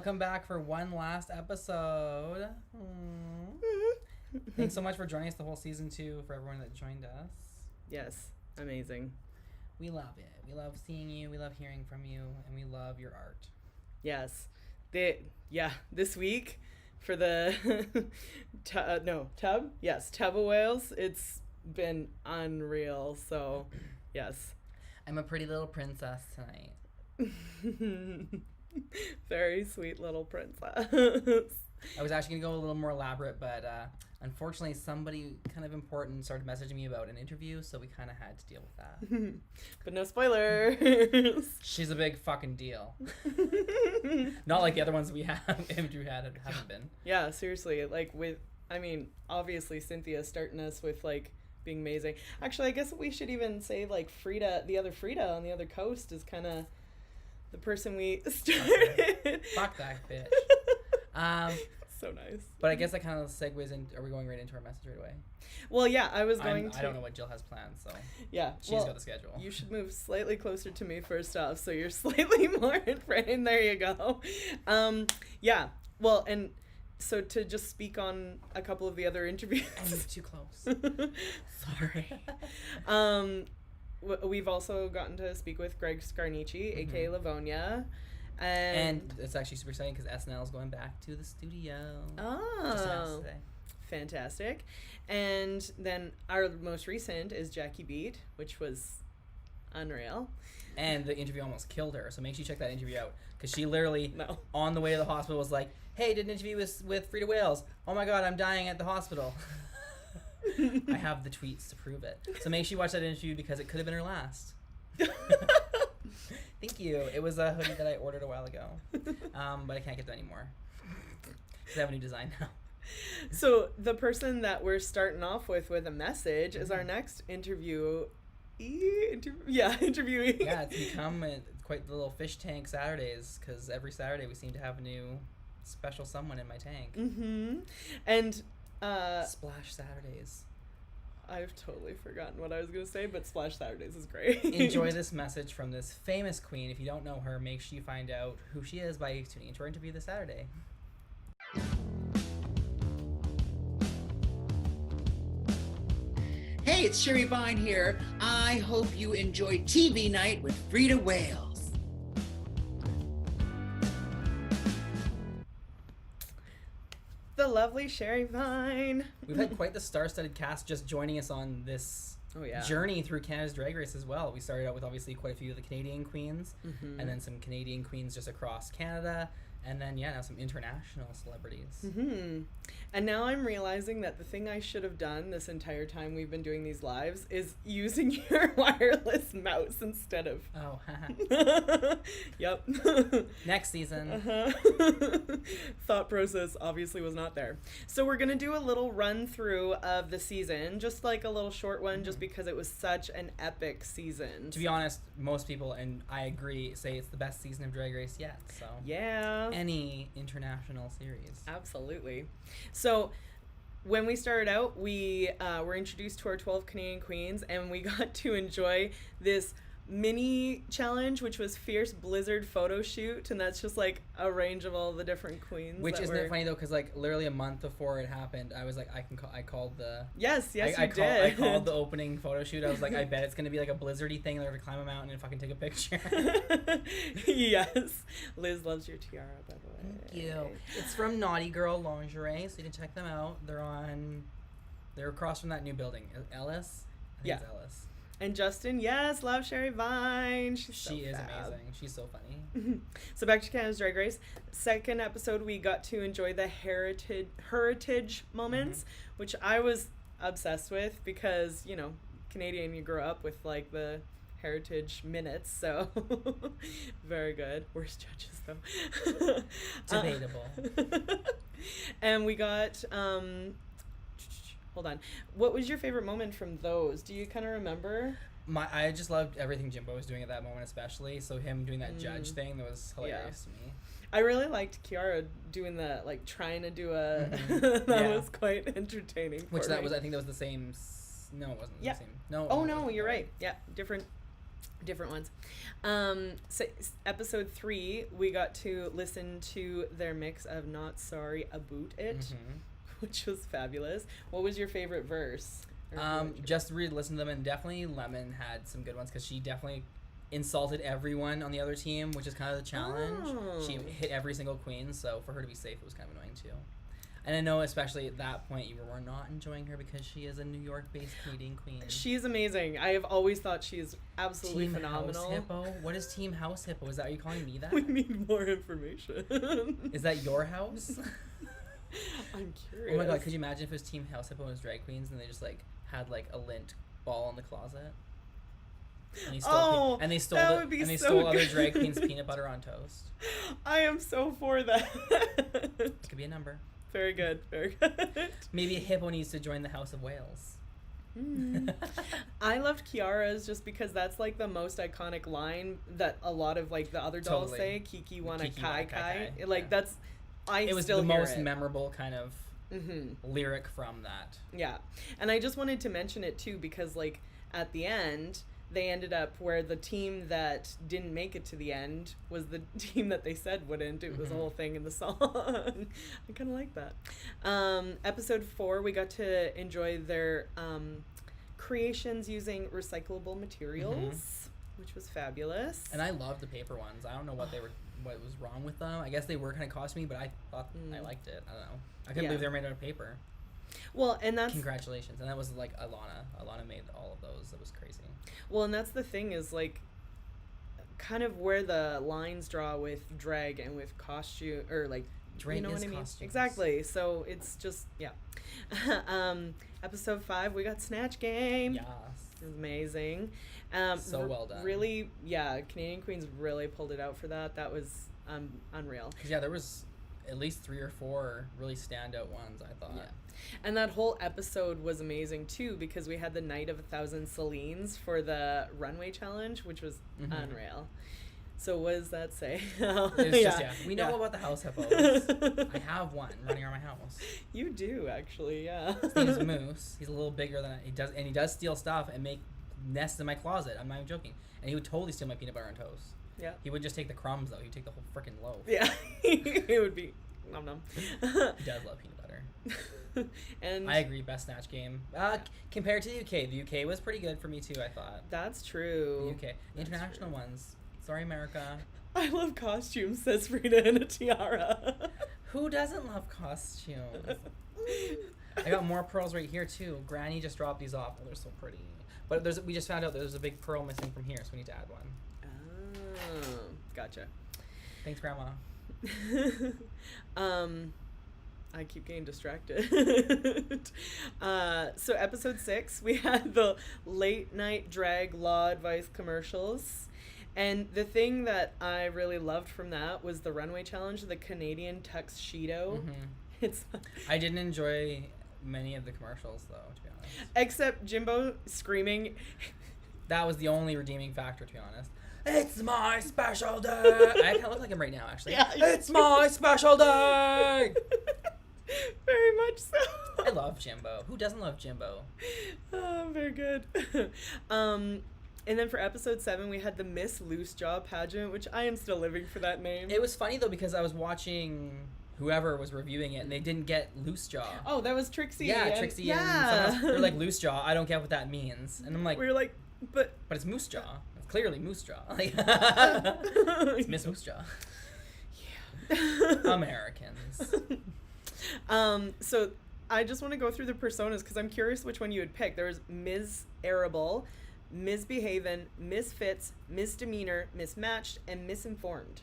welcome back for one last episode. Thanks so much for joining us the whole season 2, for everyone that joined us. Yes, amazing. We love it. We love seeing you, we love hearing from you, and we love your art. Yes. This week for the Freida Whales, it's been unreal. So, yes. I'm a pretty little princess tonight. Very sweet little princess. I was actually going to go a little more elaborate, but unfortunately somebody kind of important started messaging me about an interview, so we kind of had to deal with that. But no spoilers. She's a big fucking deal. Not like the other ones we haven't been. Yeah, seriously. Obviously Cynthia starting us with, being amazing. Actually, I guess we should even say, Freida, the other Freida on the other coast is kind of the person we started. Fuck that bitch. So nice. But I guess that kind of segues in. Are we going right into our message right away? Well, yeah, I was going to. I don't know what Jill has planned, so yeah, she's got the schedule. You should move slightly closer to me first off, so you're slightly more in frame. There you go. Yeah. Well, and so to just speak on a couple of the other interviews. I'm too close. Sorry. We've also gotten to speak with Greg Scarnici, aka Livonia. And it's actually super exciting because SNL is going back to the studio. Oh, fantastic. And then our most recent is Jackie Beat, which was unreal. And the interview almost killed her, so make sure you check that interview out. Because she literally, on the way to the hospital, was like, hey, did an interview with Freida Whales. Oh my god, I'm dying at the hospital. I have the tweets to prove it. So make sure you watch that interview because it could have been her last. Thank you. It was a hoodie that I ordered a while ago, but I can't get that anymore because I have a new design now. So the person that we're starting off with a message is our next interviewee. Yeah, it's become quite the little fish tank Saturdays because every Saturday we seem to have a new special someone in my tank. Mm-hmm. And Splash Saturdays. I've totally forgotten what I was going to say, but Splash Saturdays is great. Enjoy this message from this famous queen. If you don't know her, make sure you find out who she is by tuning into our interview this Saturday. Hey, it's misssherryvine here. I hope you enjoyed TV Night with Freida Whales. The lovely misssherryvine. We've had quite the star-studded cast just joining us on this journey through Canada's Drag Race as well. We started out with obviously quite a few of the Canadian queens, and then some Canadian queens just across Canada, and then now some international celebrities. And now I'm realizing that the thing I should have done this entire time we've been doing these lives is using your wireless mouse instead of... Oh, Yep. Next season. Thought process obviously was not there. So we're going to do a little run through of the season, just like a little short one, just because it was such an epic season. To be honest, most people, and I agree, say it's the best season of Drag Race yet. So yeah. Any international series. Absolutely. So when we started out, we were introduced to our 12 Canadian queens, and we got to enjoy this mini challenge, which was Fierce Blizzard photo shoot, and that's just like a range of all the different queens. Which isn't it funny though, because literally a month before it happened, I was like, I called the I called the opening photo shoot. I was like, I bet it's gonna be like a blizzardy thing. They're gonna climb a mountain and fucking take a picture. Yes, Liz loves your tiara, by the way. Thank you. It's from Naughty Girl Lingerie, so you can check them out. They're across from that new building. Ellis. I think it's Ellis. And Justin, yes, love misssherryvine. She is amazing. She's so funny. So back to Canada's Drag Race. Second episode, we got to enjoy the heritage moments, which I was obsessed with because, Canadian, you grow up with the heritage minutes, so very good. Worst judges though. Debatable. And we got hold on. What was your favorite moment from those? Do you kind of remember? I just loved everything Jimbo was doing at that moment, especially. So him doing that judge thing, that was hilarious to me. I really liked Kiara doing the trying to do a. That was quite entertaining. I think that was the same. No, it wasn't the same. No. Oh no, you're right. Yeah, different Different ones. So episode 3, we got to listen to their mix of Not Sorry About It, which was fabulous. What was your favorite verse? Just re-listen to them, and definitely Lemon had some good ones because she definitely insulted everyone on the other team, which is kind of the challenge. Oh. She hit every single queen, so for her to be safe, it was kind of annoying too. And I know, especially at that point, you were not enjoying her because she is a New York-based Canadian queen. She's amazing. I have always thought she's absolutely Team phenomenal. House Hippo? What is Team House Hippo? Is that, are you calling me that? We need more information. Is that your house? I'm curious. Oh my god, could you imagine if it was Team House Hippo and it was drag queens and they just like had like a lint ball in the closet? And they stole stole other drag queens' peanut butter on toast. I am so for that. It could be a number. Very good, very good. Maybe a hippo needs to join the House of Wales. I loved Kiara's just because that's like the most iconic line that a lot of like the other dolls say. Kiki wanna kai kai. Like that's, it was still the most memorable kind of lyric from that. Yeah, and I just wanted to mention it too because like at the end, they ended up where the team that didn't make it to the end was the team that they said wouldn't. It was a whole thing in the song. I kind of like that. Episode 4, we got to enjoy their creations using recyclable materials, which was fabulous. And I loved the paper ones. I don't know what was wrong with them. I guess they were kind of costumey, but I thought I liked it. I don't know. I couldn't believe they were made out of paper. Well, and that's... Congratulations. And that was like Alana. Alana made all of those. That was crazy. Well, and that's the thing is like kind of where the lines draw with drag and with costume or like drag, you know what I mean? Costumes. Exactly. So it's just episode 5 we got Snatch Game. Yes. It was amazing. So well done. Really, Canadian Queens really pulled it out for that. That was unreal. Yeah, there was at least 3 or 4 really standout ones, I thought. Yeah. And that whole episode was amazing too because we had the Night of 1,000 Celines for the runway challenge, which was unreal. So what does that say? We know about the house hippos. I have one running around my house. You do actually, yeah. His name is Moose. He's a little bigger than he does steal stuff and make nests in my closet. I'm not even joking. And he would totally steal my peanut butter and toast. Yeah. He would just take the crumbs though. He'd take the whole freaking loaf. Yeah. It would be nom nom. He does love peanut butter. And I agree, best Snatch Game. Compared to the UK, the UK was pretty good for me too, I thought. That's true. The UK. International ones. Sorry, America. I love costumes, says Freida in a tiara. Who doesn't love costumes? I got more pearls right here too. Granny just dropped these off. Oh, they're so pretty. But we just found out there's a big pearl missing from here, so we need to add one. Oh, gotcha. Thanks, Grandma. I keep getting distracted. So episode 6, we had the late night drag law advice commercials. And the thing that I really loved from that was the runway challenge, the Canadian tuxedo. I didn't enjoy many of the commercials though, to be honest. Except Jimbo screaming. That was the only redeeming factor, to be honest. It's my special day. I kind of look like him right now, actually. Yeah, it's my special day. Very much so. I love Jimbo. Who doesn't love Jimbo? Oh, very good. And then for episode 7, we had the Miss Loose Jaw pageant, which I am still living for that name. It was funny, though, because I was watching whoever was reviewing it, and they didn't get Loose Jaw. Oh, that was Trixie. Yeah, Trixie and someone else. They're like, Loose Jaw, I don't get what that means. And I'm like... We were like, but it's Moose Jaw. It's clearly Moose Jaw. Like, it's Miss Moose Jaw. Yeah. Americans. So I just want to go through the personas because I'm curious which one you would pick. There was Ms. Arable, Ms. Behaven, Misfits, Misdemeanor, Mismatched, and Misinformed.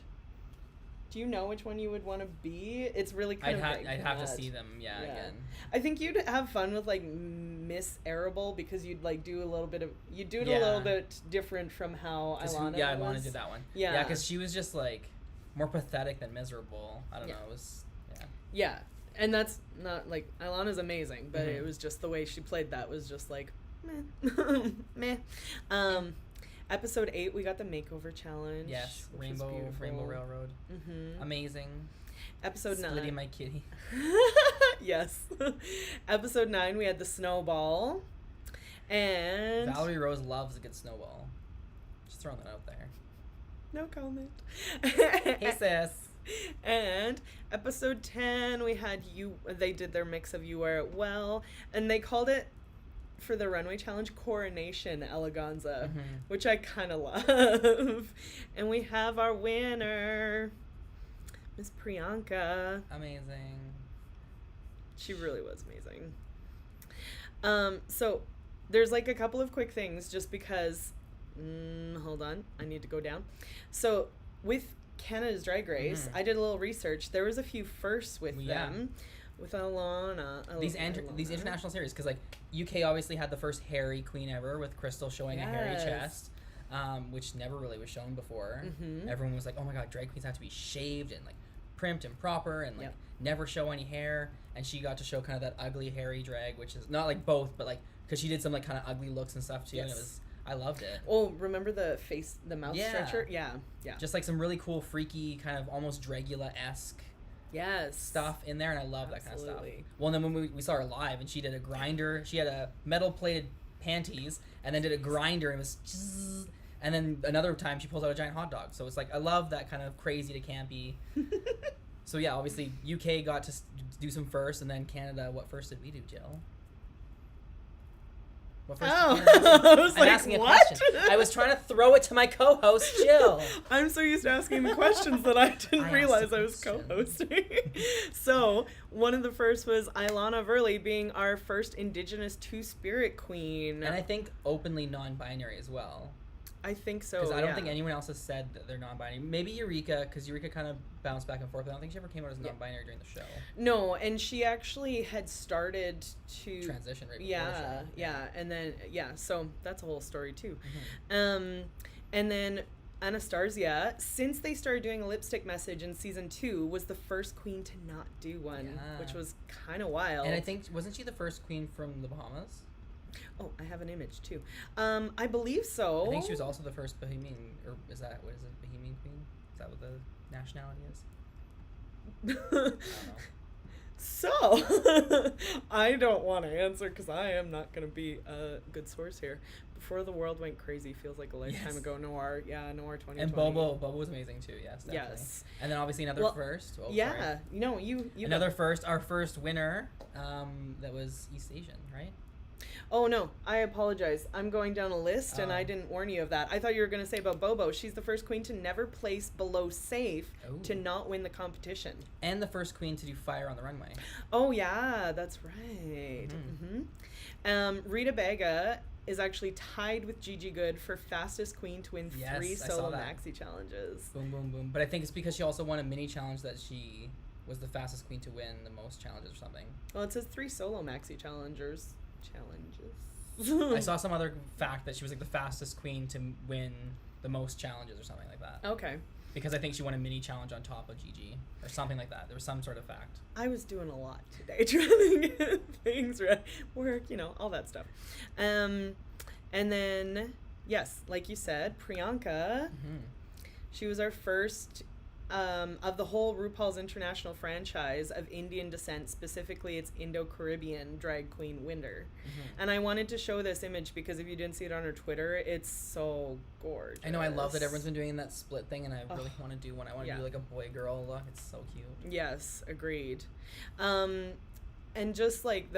Do you know which one you would want to be? It's really kind of I'd have to see them, again. I think you'd have fun with like Miss Arable because you'd like do a little bit a little bit different from how Ilana was. Ilana did that one. Yeah, because she was just like more pathetic than miserable. I don't know. It was Yeah, and that's not like Ilana's amazing, but it was just the way she played that was just like meh. Meh. Episode 8, we got the makeover challenge. Yes, Rainbow Railroad. Amazing. Episode 9. Splitting my kitty. Yes. Episode 9, we had the snowball. And Valerie Rose loves a good snowball. She's throwing that out there. No comment. Hey, sis. And episode 10, we had they did their mix of You Wear It Well, and they called it, for the runway challenge, Coronation Eleganza, which I kind of love. And we have our winner, Miss Priyanka. Amazing. She really was amazing. So there's like a couple of quick things just because, hold on, I need to go down. So with Canada's Drag Race, I did a little research. There was a few firsts with them, with Alana. These international series, because like UK obviously had the first hairy queen ever with Crystal showing a hairy chest, which never really was shown before. Everyone was like, oh my god, drag queens have to be shaved and like primped and proper and like never show any hair. And she got to show kind of that ugly hairy drag, which is not like both, but like because she did some like kind of ugly looks and stuff too. And it was, I loved it. Oh, remember the mouth stretcher? Yeah. Just like some really cool, freaky, kind of almost Dragula-esque stuff in there, and I love that kind of stuff. Well, and then when we saw her live, and she did a grinder, she had a metal-plated panties, and then did a grinder, and it was, and then another time she pulls out a giant hot dog. So it's like, I love that kind of crazy to campy. So yeah, obviously UK got to do some first, and then Canada. What first did we do, Jill? What first I was like, asking what? a question. I was trying to throw it to my co-host, Jill. I'm so used to asking the questions that I didn't realize I was co-hosting. So one of the first was Ilana Verley being our first Indigenous Two-Spirit Queen. And I think openly non-binary as well. I think so, because I don't think anyone else has said that they're non-binary. Maybe Eureka, because Eureka kind of bounced back and forth, but I don't think she ever came out as non-binary during the show. No, and she actually had started to transition right before the show. And then so that's a whole story too. And then Anastasia, since they started doing a lipstick message in season 2, was the first queen to not do one, which was kind of wild. And I think, wasn't she the first queen from the Bahamas? Oh, I have an image too. I believe so. I think she was also the first Bahamian, or is that, what is it, Bahamian queen? Is that what the nationality is? I don't know. So, I don't want to answer because I am not going to be a good source here. Before the World Went Crazy feels like a lifetime ago. Noir 2020. And Bobo was amazing too. Yes, definitely. Yes. And then obviously another first. Oh, yeah. Sorry. No, you. Another first. Our first winner. That was East Asian, right? Oh, no, I apologize. I'm going down a list, and I didn't warn you of that. I thought you were going to say about Bobo. She's the first queen to never place below safe to not win the competition. And the first queen to do fire on the runway. Oh, yeah, that's right. Rita Baga is actually tied with Gigi Good for fastest queen to win 3 solo maxi challenges. Boom, boom, boom. But I think it's because she also won a mini challenge that she was the fastest queen to win the most challenges or something. Well, it says 3 solo maxi challenges. I saw some other fact that she was like the fastest queen to win the most challenges or something like that. Okay. Because I think she won a mini challenge on top of Gigi or something like that. There was some sort of fact. I was doing a lot today trying to get things right, work, all that stuff. And then, yes, like you said, Priyanka, she was our first of the whole RuPaul's International franchise of Indian descent, specifically its Indo-Caribbean drag queen winner. And I wanted to show this image because if you didn't see it on her Twitter, it's so gorgeous. I know, I love that everyone's been doing that split thing, and I really want to do one. I want to do like a boy-girl look. It's so cute. Yes, agreed. And just like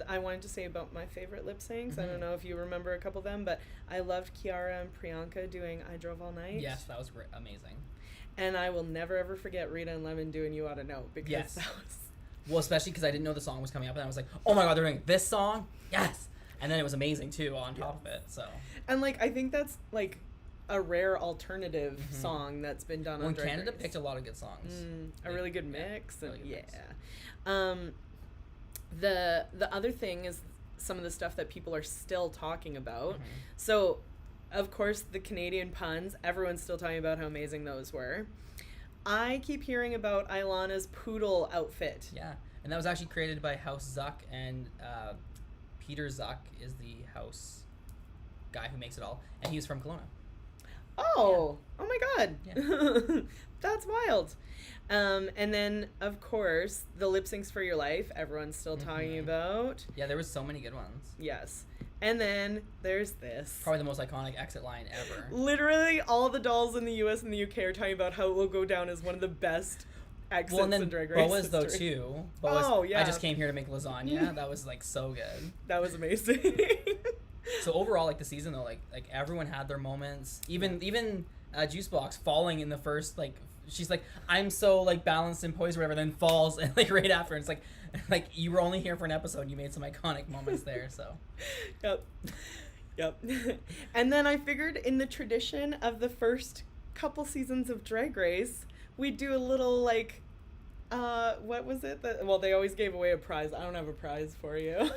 I wanted to say about my favorite lip syncs. I don't know if you remember a couple of them, but I loved Kiara and Priyanka doing I Drove All Night. Yes, that was amazing. And I will never ever forget Rita and Lemon doing You Oughta Know because that was... Well, especially because I didn't know the song was coming up, and I was like, oh my god, they're doing this song? Yes! And then it was amazing, too, on top of it, so... And, like, I think that's, like, a rare alternative song that's been done on Drag Race. Canada picked a lot of good songs. A really good mix. Really good mix. The other thing is some of the stuff that people are still talking about. So, of course, the Canadian puns, everyone's still talking about how amazing those were. I keep hearing about Ilana's poodle outfit. Yeah, and that was actually created by House Zuck, and Peter Zuck is the house guy who makes it all, and he's from Kelowna. Oh my god. Yeah. That's wild. And then, of course, the lip syncs for your life, everyone's still talking about. Yeah, there was so many good ones. Yes. And then there's this. Probably the most iconic exit line ever. Literally, all the dolls in the US and the UK are talking about how it will go down as one of the best exits in Drag Race Boa's though history. too. Boa's, yeah. I just came here to make lasagna. That was like so good. That was amazing. So overall, like the season though, like everyone had their moments. Even Juicebox falling in the first, like, she's like, I'm so like balanced and poised or whatever, then falls and like right after, and it's like you were only here for an episode, you made some iconic moments there. So Yep. And then I figured, in the tradition of the first couple seasons of Drag Race, we'd do a little like what was it that, well, they always gave away a prize. I don't have a prize for you.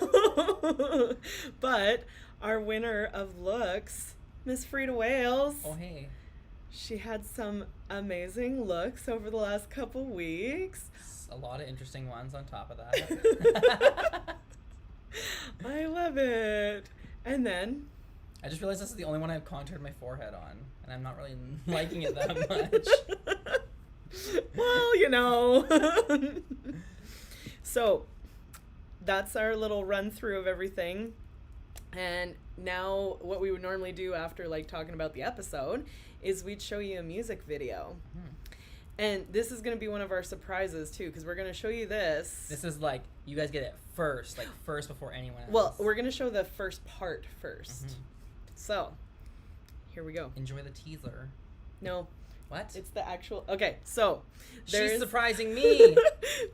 But our winner of looks, Miss Freida Whales. Oh hey. She had some amazing looks over the last couple weeks. A lot of interesting ones on top of that. I love it. And then I just realized this is the only one I've contoured my forehead on, and I'm not really liking it that much. Well, you know. So that's our little run through of everything. And now what we would normally do after like talking about the episode is we'd show you a music video. And this is going to be one of our surprises too, because we're going to show you this. This is like, you guys get it first before anyone else. Well, we're going to show the first part first. So here we go. Enjoy the teaser. No. What? It's the actual. Okay, so she's surprising me.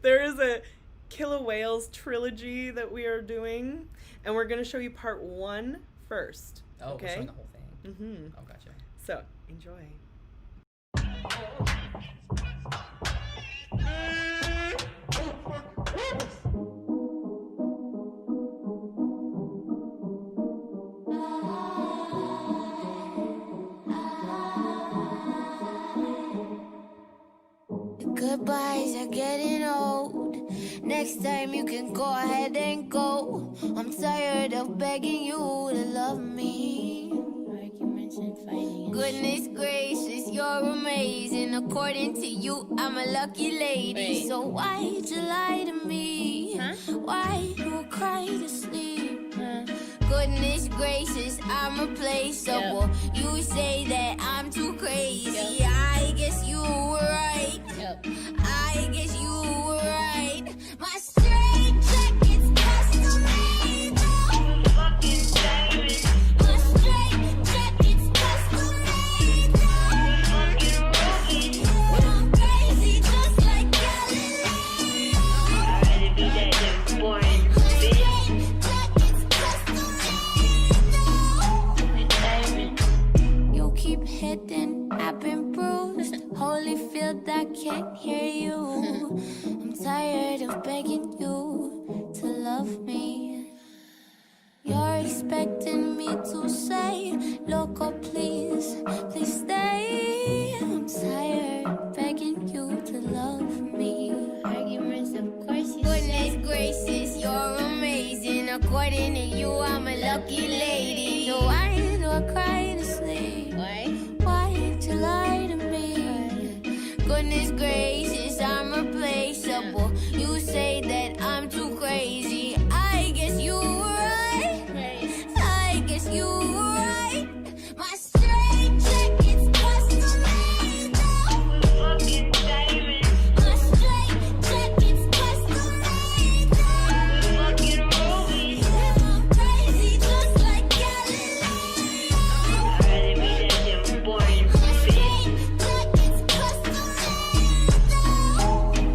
There is a Killer Whales trilogy that we are doing, and we're gonna show you part 1 first. Oh, okay? We're showing the whole thing. Oh, gotcha. So enjoy. Goodbyes are getting old. Next time you can go ahead and go. I'm tired of begging you to love me. Arguments and fighting. Goodness gracious, you're amazing. According to you, I'm a lucky lady. Wait. So why'd you lie to me? Why do I cry to sleep? Goodness gracious, I'm replaceable. You say that I'm too crazy. I guess you were right. I guess you were right. My straight jacket's custom made. Fucking diamond. My straight jacket's custom made. Fucking ruby. I'm crazy just like Galileo. I'd rather be dead than born. My straight jacket's custom made. Diamond. You keep hitting, I've been bruised. Holyfield, I can't hear you. I'm tired of begging you to love me. You're expecting me to say, Loco, please, please stay. I'm tired of begging you to love me. Arguments, of course you say. Goodness gracious, you're amazing. According to you, I'm a lucky lady. So why do I cry to sleep? Why'd you lie to me? Goodness gracious, I'm replaceable. You say that I'm too crazy. I guess you were right. I guess you were right. My straight jacket's custom made. Fucking diamond. My straight jacket's custom made. Fucking ruby. I'm crazy just like Galileo. I'd rather be dead than born. My straight jacket's custom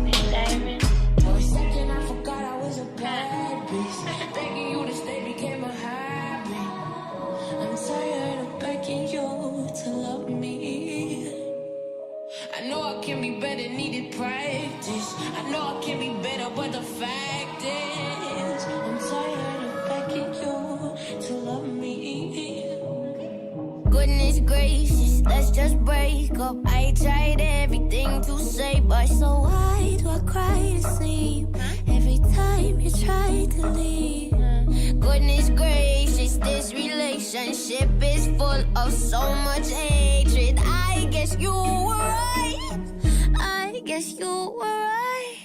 made. Diamond. For a second I forgot I was a bad bitch. Begging you to stay became a habit. I'm tired of begging you to love me. I know I can be better, needed practice. I know I can be better, but the fact is, I'm tired of begging you to love me. Goodness gracious, let's just break up. I tried everything to say, but so why do I cry to sleep every time you try to leave? Goodness gracious, this relationship is full of so much hatred. I guess you were right. I guess you were right.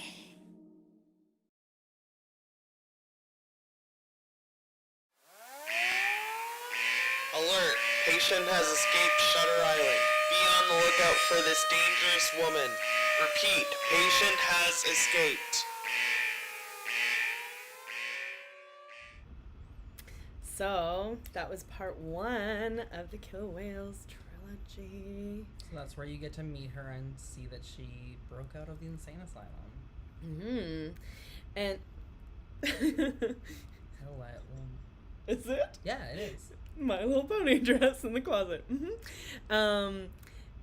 Alert! Patient has escaped Shutter Island. Be on the lookout for this dangerous woman. Repeat, patient has escaped. So, that was part 1 of the Killer Whales trilogy. So that's where you get to meet her and see that she broke out of the insane asylum. Mm-hmm. And... Is it? Yeah, it is. My Little Pony dress in the closet. Mm-hmm.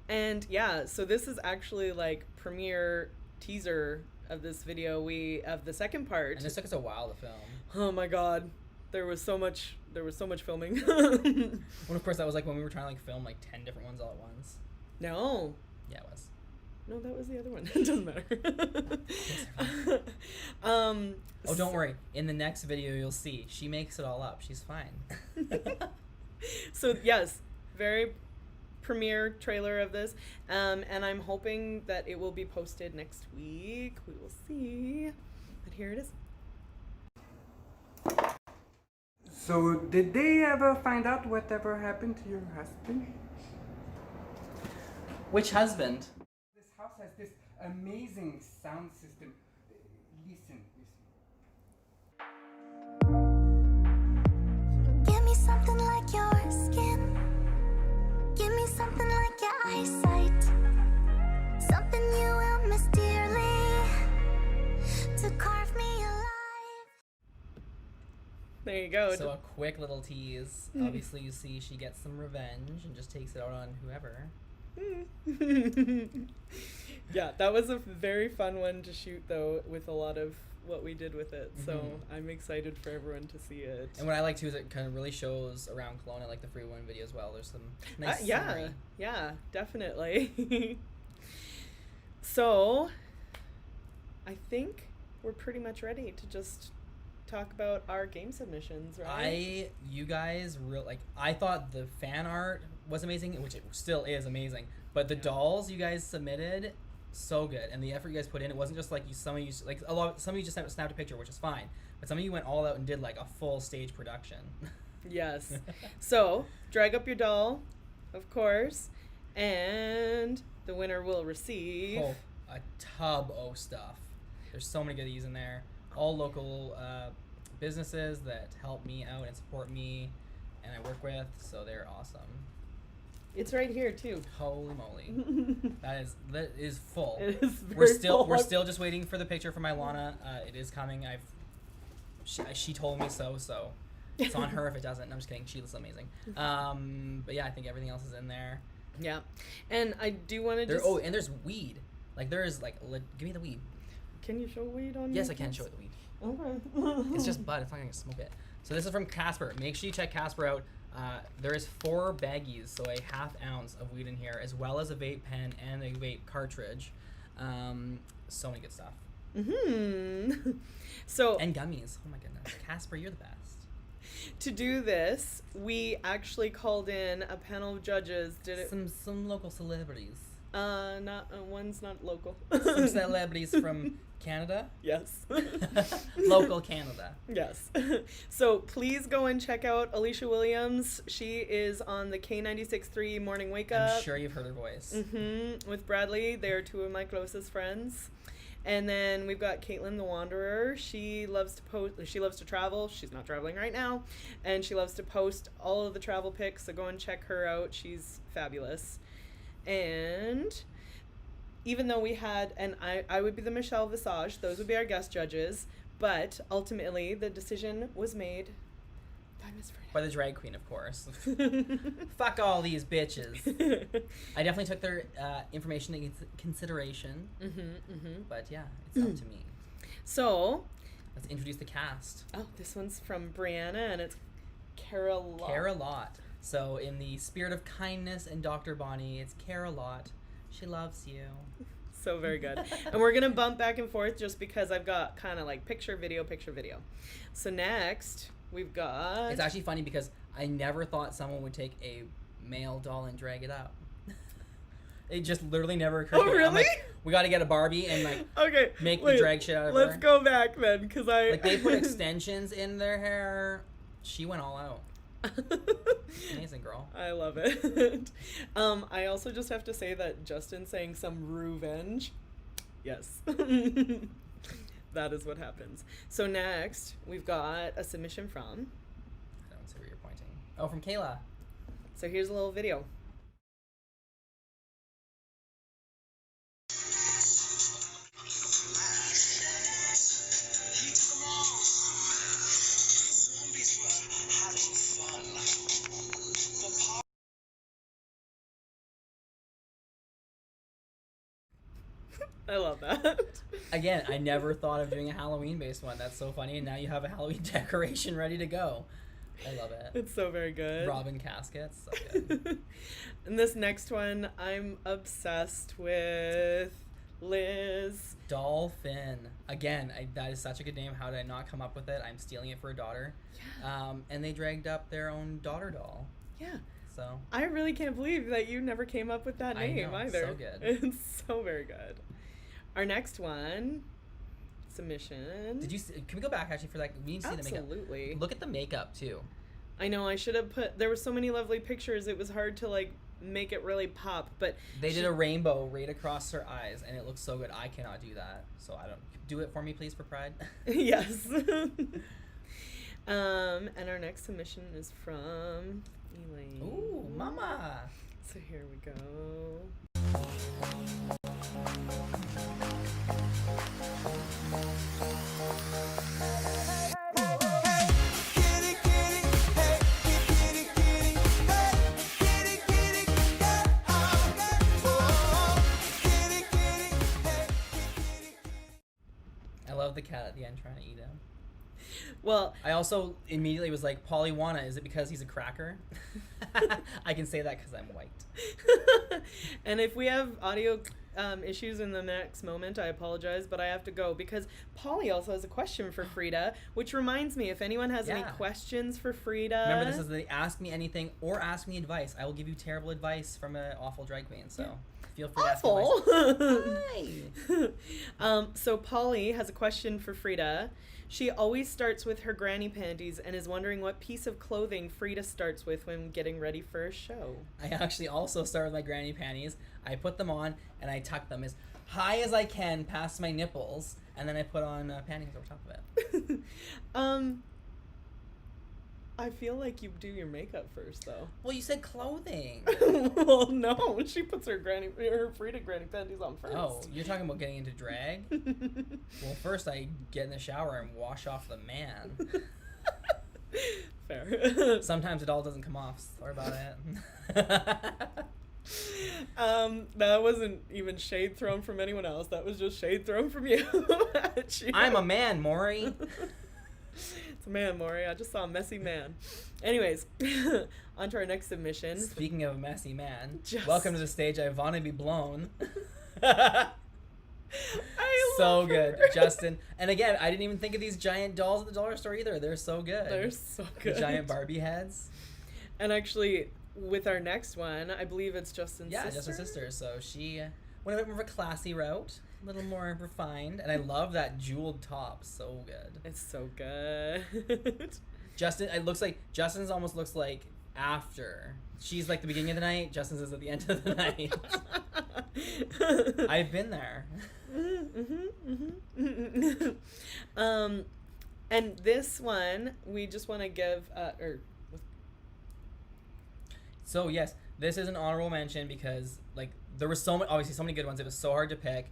And yeah, so this is actually like premiere teaser of this video of the second part. And this took us a while to film. Oh my god. There was so much filming. Well, of course, that was like when we were trying to like film like 10 different ones all at once. No. Yeah, it was. No, that was the other one. It doesn't matter. Oh, don't worry. In the next video, you'll see. She makes it all up. She's fine. So, yes, very premiere trailer of this. And I'm hoping that it will be posted next week. We will see. But here it is. So, did they ever find out whatever happened to your husband? Which husband? This house has this amazing sound system. Listen. Give me something like your skin. Give me something like your eyesight. Something you will miss dearly to carve me alive. There you go. So a quick little tease. Obviously, you see she gets some revenge and just takes it out on whoever. Yeah, that was a very fun one to shoot, though, with a lot of what we did with it. So I'm excited for everyone to see it. And what I like too is it kind of really shows around Kelowna, like the Freida Whales video as well. There's some nice scenery. Yeah, definitely. So I think we're pretty much ready to just talk about our game submissions, right? I thought the fan art was amazing, which it still is amazing, but the dolls you guys submitted, so good, and the effort you guys put in, it wasn't just like some of you just snapped a picture, which is fine, but some of you went all out and did like a full stage production. Yes. So drag up your doll, of course, and the winner will receive a tub of stuff. There's so many goodies in there, all local businesses that help me out and support me and I work with, so they're awesome. It's right here too. Holy moly. that is full. It is We're still just waiting for the picture from my Lana. It is coming. She told me so it's on her if it doesn't. I'm just kidding. She looks amazing. But yeah, I think everything else is in there. Yeah. And I do want to and there's weed. Like there is like give me the weed. Can you show weed on? Yes, I can show the weed. Okay. It's just bud. It's not gonna smoke it. So this is from Casper. Make sure you check Casper out. There is 4 baggies, so a ½ ounce of weed in here, as well as a vape pen and a vape cartridge. So many good stuff. So and gummies. Oh my goodness, Casper, you're the best. To do this, we actually called in a panel of judges. Some local celebrities. One's not local. Some celebrities from Canada? Yes. Local Canada. Yes. So please go and check out Alicia Williams. She is on the K96.3 Morning Wake Up. I'm sure you've heard her voice. With Bradley. They're 2 of my closest friends. And then we've got Caitlin the Wanderer. She loves to post. She loves to travel. She's not traveling right now. And she loves to post all of the travel pics. So go and check her out. She's fabulous. And even though we had, and I would be the Michelle Visage, those would be our guest judges, but ultimately the decision was made by Miss Freida. By the drag queen, of course. Fuck all these bitches. I definitely took their information into consideration, but yeah, it's up to me. So, let's introduce the cast. Oh, this one's from Brianna, and it's Cara Lott. Cara Lott. So, in the spirit of kindness and Dr. Bonnie, it's Cara Lott. She loves you. So very good. And we're going to bump back and forth just because I've got kind of like picture, video. So next, we've got... It's actually funny because I never thought someone would take a male doll and drag it out. It just literally never occurred to me. Oh, really? I'm like, we got to get a Barbie and like make the drag shit out of her. Let's go back then, because Like they put extensions in their hair. She went all out. Amazing, girl. I love it. I also just have to say that Justin saying some revenge. Yes. That is what happens. So next, we've got a submission from... I don't see where you're pointing. Oh, from Kayla. So here's a little video. I love that. Again, I never thought of doing a Halloween-based one. That's so funny. And now you have a Halloween decoration ready to go. I love it. It's so very good. Robin caskets. So good. And this next one, I'm obsessed with Liz. Dolphin. Again, that is such a good name. How did I not come up with it? I'm stealing it for a daughter. Yeah. And they dragged up their own daughter doll. Yeah. So I really can't believe that you never came up with that name either. So good. It's so very good. Our next one, submission. Did you? Can we go back actually for that? We need to see the makeup. Absolutely. Look at the makeup too. I know. I should have put. There were so many lovely pictures. It was hard to like make it really pop. But they did a rainbow right across her eyes, and it looks so good. I cannot do that, so I don't. Do it for me, please, for Pride. Yes. And our next submission is from Elaine. Ooh, mama. So here we go. I love the cat at the end trying to eat him. Well, I also immediately was like, Polywana, is it because he's a cracker? I can say that because I'm white. and if we have audio issues in the next moment, I apologize, but I have to go because Polly also has a question for Freida, which reminds me, if anyone has any questions for Freida... Remember, this is the Ask Me Anything or Ask Me Advice. I will give you terrible advice from an awful drag queen, so... Feel free to ask Awful. So Polly has a question for Freida. She always starts with her granny panties and is wondering what piece of clothing Freida starts with when getting ready for a show. I actually also start with my granny panties. I put them on and I tuck them as high as I can past my nipples, and then I put on panties over top of it. I feel like you do your makeup first, though. Well, you said clothing. Well, no, she puts her Freida granny panties on first. Oh, you're talking about getting into drag? Well, first I get in the shower and wash off the man. Fair. Sometimes it all doesn't come off. Sorry about it. That wasn't even shade thrown from anyone else. That was just shade thrown from you. At you. I'm a man, Maury. It's a man, Maury. I just saw a messy man. Anyways, on to our next submission. Speaking of a messy man, welcome to the stage. I want to be blown. So good, Justin. And again, I didn't even think of these giant dolls at the dollar store either. They're so good. They're so good. The giant Barbie heads. And actually, with our next one, I believe it's Justin's sister. Yeah, Justin's sister. So she went a bit more of a classy route, a little more refined. And I love that jeweled top. So good. It's so good. Justin, it looks like Justin's almost looks like after. She's like the beginning of the night. Justin's is at the end of the night. I've been there. And this one, we just want to give, So yes, this is an honorable mention because like there were obviously so many good ones. It was so hard to pick.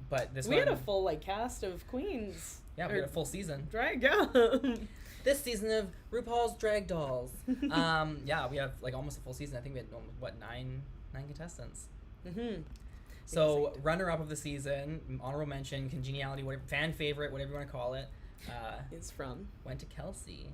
But this we had a full like cast of queens. Yeah, we had a full season. Drag, yeah. This season of RuPaul's Drag Dolls. Yeah, we have like almost a full season. I think we had what nine contestants. Mm-hmm. So runner-up of the season, honorable mention, congeniality, whatever, fan favorite, whatever you want to call it, is from went to Kelsey.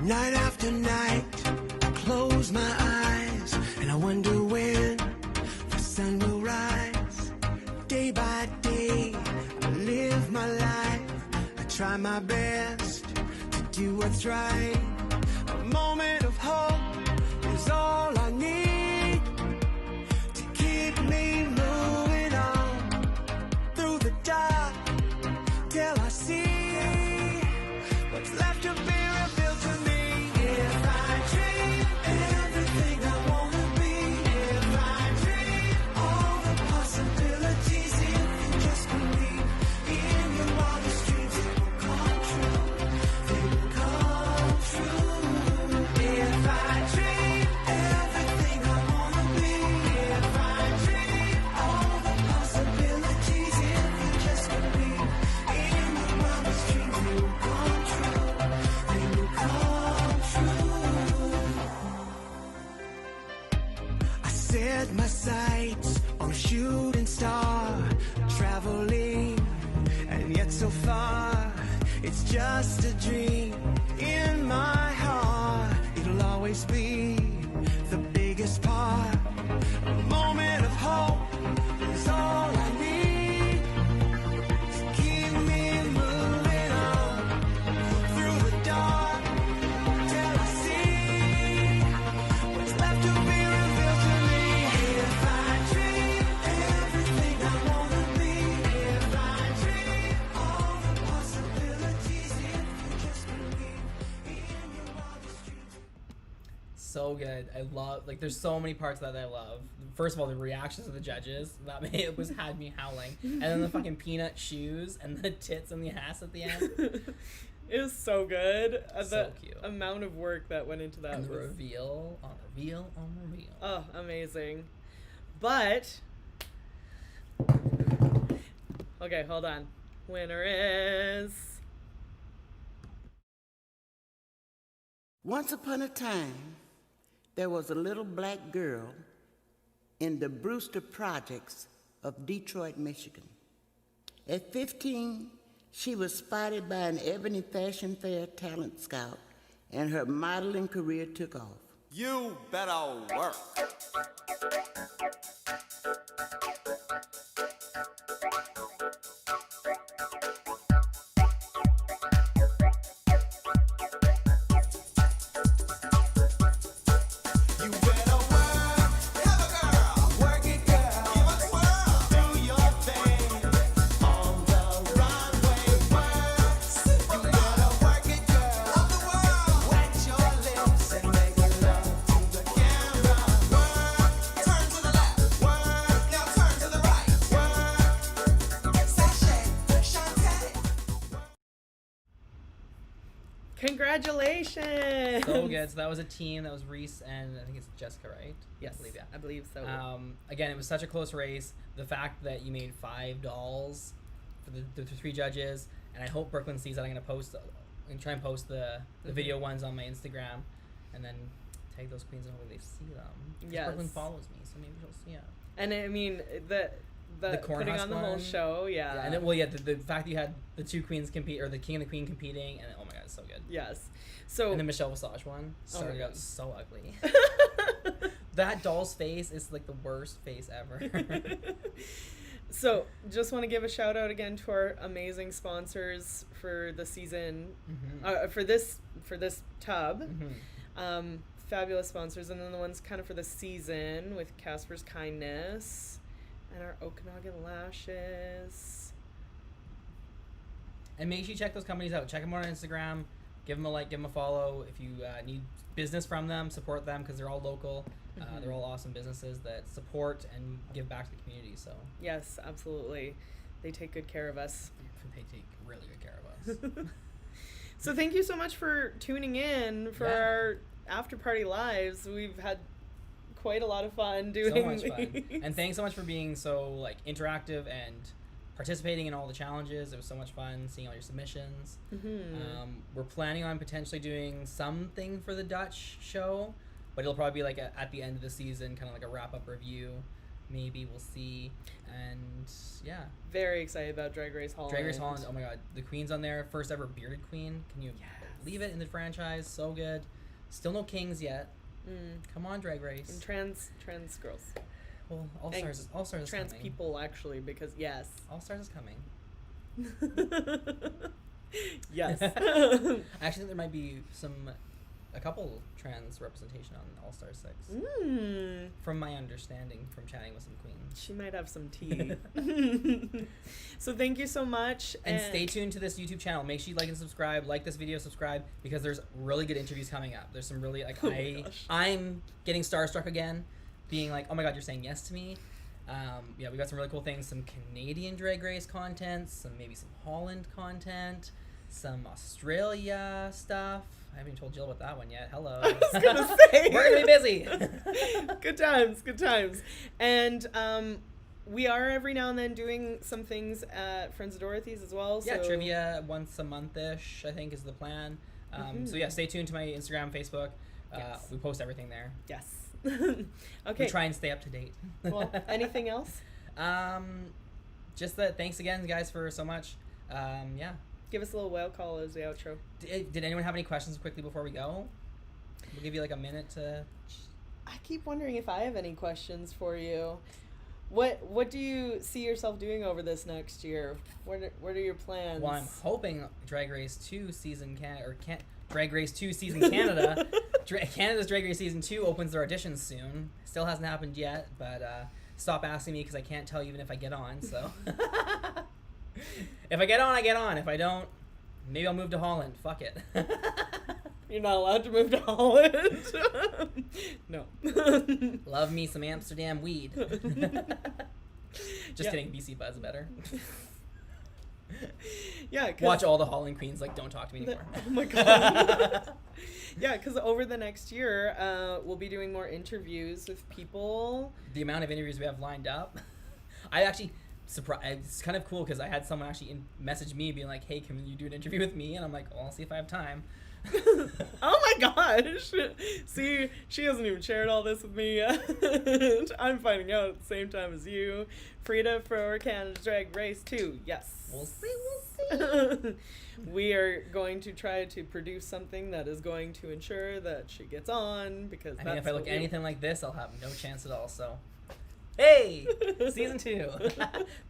Night after night, I close my eyes and I wonder when the sun will rise. Day by day, I live my life. I try my best to do what's right. A moment of hope is all I need to keep me moving on through the dark till I see what's left to be revealed to me. If I dream everything I wanna be, if I dream all the possibilities, if you just believe in your wildest dreams, they will come true. They will come true. If I dream everything I wanna be, if I dream all the possibilities, if you just believe in your wildest dreams, they will come true. They will come true. I set my sights on a shooting star, traveling, and yet so far, it's just a dream in my heart. It'll always be the biggest part. A moment of hope is all I need to keep me moving on through the dark till I see what's left to be revealed to me. If I dream everything I wanna be, if I dream all the possibilities, if you just believe in your wildest dreams. So good. I love, like, there's so many parts that I love. First of all, the reactions of the judges, that had me howling. And then the fucking peanut shoes and the tits and the ass at the end. It was so good. So The cute. amount of work that went into that And the was reveal on reveal on reveal. oh, amazing. But okay, hold on. Winner is Once upon a time, there was a little black girl in the Brewster Projects of Detroit, Michigan. At 15, she was spotted by an Ebony Fashion Fair talent scout, and her modeling career took off. You better work. You better work. Have a girl. Work it, girl. Give a twirl. Do your thing. On the runway, work. You better work it, girl. Of the world. Wet your lips and make love to the camera. Work. Turn to the left. Work. Now turn to the right. Work. Sashay. Shantae. congratulations. So good. So that was a team. That was Reese and I think it's Jessica, right? Yes, I believe so. Again, it was such a close race. The fact that you made 5 dolls for the 3 judges, and I hope Brooklyn sees that. I'm gonna try and post the video ones on my Instagram, and then tag those queens and hopefully they see them. 'Cause Yes. Brooklyn follows me, so maybe she'll see it. And I mean the corn putting husk on the whole one. show, yeah. And then, the fact that you had the 2 queens compete, or the king and the queen competing, and oh my god, it's so good. Yes. So And the Michelle Visage one started God. out so ugly. That doll's face is like the worst face ever. So, just want to give a shout out again to our amazing sponsors for the season, for this tub. Fabulous sponsors, and then the ones kind of for the season with Casper's Kindness and our Okanagan Lashes. And make sure you check those companies out. Check them out on Instagram. Give them a like, give them a follow. If you need business from them, support them because they're all local. They're all awesome businesses that support and give back to the community. So Yes, absolutely. They take good care of us. they take really good care of us. So thank you so much for tuning in for our after party lives. We've had quite a lot of fun doing So much fun. these. And thanks so much for being so interactive and participating in all the challenges. It was so much fun seeing all your submissions. We're planning on potentially doing something for the Dutch show, but it'll probably be at the end of the season, kind of like a wrap-up review. Maybe we'll see. And yeah, Very excited about Drag Race Holland. Drag Race Holland. Oh my god, the queen's on there. First ever bearded queen. Can you Leave it in the franchise. So good. Still no kings yet. Come on, Drag Race. And trans girls. Well, All Stars is trans coming. people, actually, because yes. All Stars is coming. Yes. I actually think there might be a couple trans representation on All Stars 6. From my understanding, from chatting with some queens. She might have some tea. So thank you so much. And stay tuned to this YouTube channel. Make sure you like and subscribe. Like this video, subscribe, because there's really good interviews coming up. There's some really, like, I'm getting starstruck again, being like, oh my god, you're saying yes to me. Yeah, we got some really cool things. Some Canadian Drag Race content, maybe some Holland content, some Australia stuff. I haven't even told Jill about that one yet. Hello. I was gonna say. We're gonna be busy. Good times. And we are every now and then doing some things at Friends of Dorothy's as well. Yeah, so trivia once a month-ish, I think, is the plan. So yeah, stay tuned to my Instagram, Facebook. Yes. We post everything there. Yes. Okay. We try and stay up to date. Well, anything else? Just that. Thanks again, guys, for so much. Yeah. Give us a little whale call as the outro. Did anyone have any questions quickly before we go? We'll give you like a minute to. I keep wondering if I have any questions for you. What do you see yourself doing over this next year? What are your plans? Well, I'm hoping Drag Race 2 season Drag Race 2 season Canada. Canada's Drag Race season 2 opens their auditions soon. Still hasn't happened yet, but stop asking me because I can't tell you even if I get on. So if I get on, I get on. If I don't, maybe I'll move to Holland. Fuck it. You're not allowed to move to Holland. No. Love me some Amsterdam weed. Just kidding. BC Buzz better. Yeah. Watch all the Holland queens. Like, don't talk to me anymore. Oh my god. Yeah, because over the next year, we'll be doing more interviews with people. The amount of interviews we have lined up, I actually it's kind of cool because I had someone actually message me being like, "Hey, can you do an interview with me?" And I'm like, "Well, I'll see if I have time." Oh my gosh. See, she hasn't even shared all this with me yet. I'm finding out at the same time as you. Freida for Canada Drag Race 2. Yes. We'll see. We are going to try to produce something that is going to ensure that she gets on, because I mean, if I look anything like this, I'll have no chance at all. So, hey, season 2.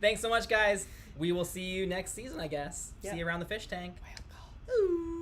Thanks so much, guys. We will see you next season, I guess. Yeah. See you around the fish tank. Whale call. Ooh.